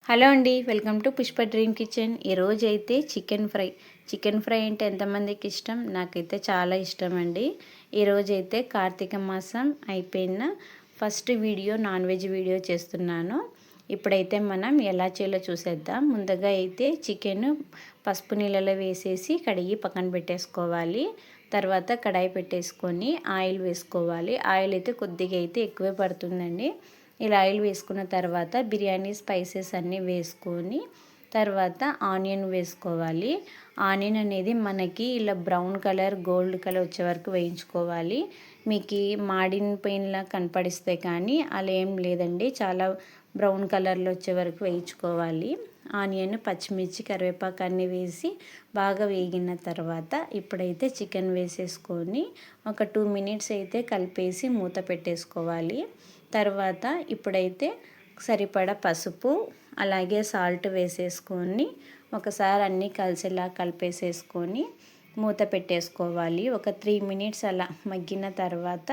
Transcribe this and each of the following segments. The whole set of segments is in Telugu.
హలో అండి, welcome to Pushpa dream kitchen. ఈరోజు అయితే చికెన్ ఫ్రై అంటే ఎంతమందికి ఇష్టం? నాకైతే చాలా ఇష్టం అండి. ఈరోజు అయితే కార్తీక మాసం అయిపోయిన first video non veg video చేస్తున్నాను. ఇప్పుడైతే మనం ఎలా చేయాలో చూసేద్దాం. ముందుగా అయితే చికెన్ పసుపు నీళ్ళలో వేసేసి కడిగి పక్కన పెట్టేసుకోవాలి. తర్వాత కడాయి పెట్టేసుకొని ఆయిల్ వేసుకోవాలి. ఆయిల్ అయితే కొద్దిగా అయితే ఎక్కువే పడుతుందండి. ఇలా ఆయిల్ వేసుకున్న తర్వాత బిర్యానీ స్పైసెస్ అన్నీ వేసుకొని తర్వాత ఆనియన్ వేసుకోవాలి. ఆనియన్ అనేది మనకి ఇలా బ్రౌన్ కలర్ గోల్డ్ కలర్ వచ్చే వరకు వేయించుకోవాలి. మీకు మాడిపోయినలా కనపడిస్తే కానీ అలా ఏం లేదండి, చాలా బ్రౌన్ కలర్లో వచ్చే వరకు వేయించుకోవాలి. ఆనియన్, పచ్చిమిర్చి, కరివేపాకు అన్నీ వేసి బాగా వేగిన తర్వాత ఇప్పుడైతే చికెన్ వేసేసుకొని ఒక 2 మినిట్స్ అయితే కలిపేసి మూత పెట్టేసుకోవాలి. తర్వాత ఇప్పుడైతే సరిపడా పసుపు అలాగే సాల్ట్ వేసేసుకొని ఒకసారి అన్నీ కలిసేలా కలిపేసేసుకొని మూత పెట్టేసుకోవాలి. ఒక 3 మినిట్స్ అలా మగ్గిన తర్వాత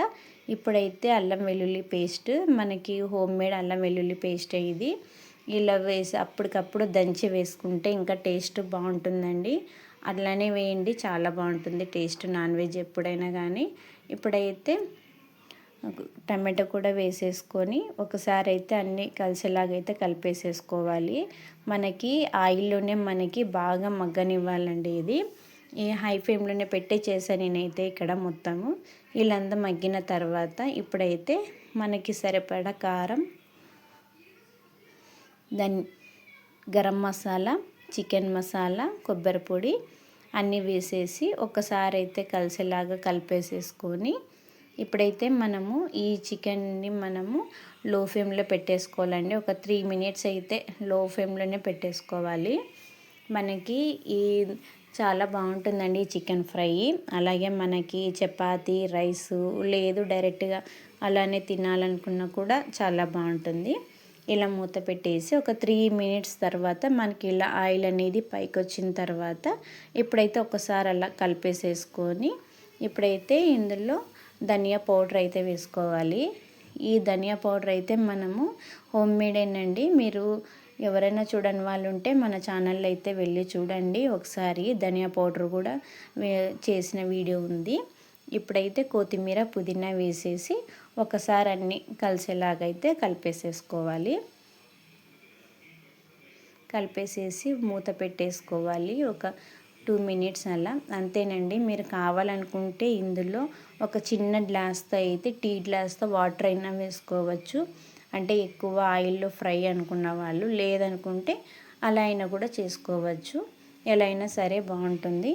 ఇప్పుడైతే అల్లం వెల్లుల్లి పేస్ట్, మనకి హోమ్ మేడ్ అల్లం వెల్లుల్లి పేస్ట్ ఇది ఇలా వేసి అప్పటికప్పుడు దంచి వేసుకుంటే ఇంకా టేస్ట్ బాగుంటుందండి. అట్లానే వేయండి, చాలా బాగుంటుంది టేస్ట్ నాన్ వెజ్ ఎప్పుడైనా కానీ. ఇప్పుడైతే టమాటో కూడా వేసేసుకొని ఒకసారి అయితే అన్నీ కలిసేలాగైతే కలిపేసేసుకోవాలి. మనకి ఆయిల్లోనే మనకి బాగా మగ్గనివ్వాలండి. ఇది ఈ హై ఫ్లేమ్లోనే పెట్టి చేశాను నేనైతే ఇక్కడ మొత్తము. వీళ్ళంతా మగ్గిన తర్వాత ఇప్పుడైతే మనకి సరిపడా కారం, గరం మసాలా, చికెన్ మసాలా, కొబ్బరి పొడి అన్నీ వేసేసి ఒకసారి అయితే కలిసేలాగా కలిపేసేసుకొని ఇప్పుడైతే మనము ఈ చికెన్ని మనము లో ఫ్లేమ్లో పెట్టేసుకోవాలండి. ఒక 3 మినిట్స్ అయితే లో ఫ్లేమ్లోనే పెట్టేసుకోవాలి. మనకి ఈ చాలా బాగుంటుందండి చికెన్ ఫ్రై. అలాగే మనకి చపాతీ, రైసు లేదు డైరెక్ట్గా అలానే తినాలనుకున్నా కూడా చాలా బాగుంటుంది. ఇలా మూత పెట్టేసి ఒక 3 మినిట్స్ తర్వాత మనకి ఇలా ఆయిల్ అనేది పైకి వచ్చిన తర్వాత ఇప్పుడైతే ఒకసారి అలా కలిపేసేసుకొని ఇప్పుడైతే ఇందులో ధనియా పౌడర్ అయితే వేసుకోవాలి. ఈ ధనియా పౌడర్ అయితే మనము హోమ్ మేడేనండి. మీరు ఎవరైనా చూడని వాళ్ళు ఉంటే మన ఛానల్లో అయితే వెళ్ళి చూడండి ఒకసారి. ధనియా పౌడర్ కూడా చేసిన వీడియో ఉంది. ఇప్పుడైతే కొత్తిమీర, పుదీనా వేసేసి ఒకసారి అన్నీ కలిసేలాగైతే కలిపేసేసుకోవాలి. కలిపేసేసి మూత పెట్టేసుకోవాలి ఒక 2 మినిట్స్ అలా. అంతేనండి. మీరు కావాలనుకుంటే ఇందులో ఒక చిన్న గ్లాస్తో అయితే టీ గ్లాస్తో వాటర్ అయినా వేసుకోవచ్చు. అంటే ఎక్కువ ఆయిల్లో ఫ్రై అనుకున్న వాళ్ళు, లేదనుకుంటే అలా అయినా కూడా చేసుకోవచ్చు. ఎలా అయినా సరే బాగుంటుంది.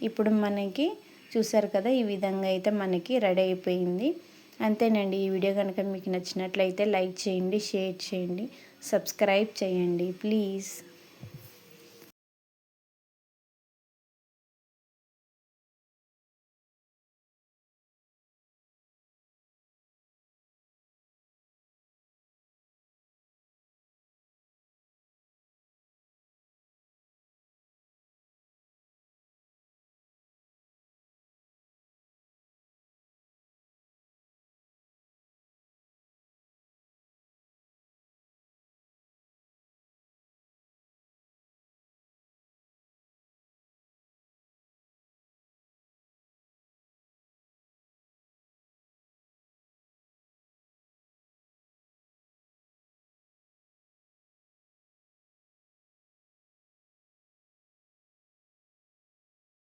ఇప్పుడు మనకి చూసారు కదా, ఈ విధంగా అయితే మనకి రెడీ అయిపోయింది. అంతేనండి. ఈ వీడియో కనుక మీకు నచ్చినట్లయితే లైక్ చేయండి, షేర్ చేయండి, సబ్స్క్రైబ్ చేయండి ప్లీజ్.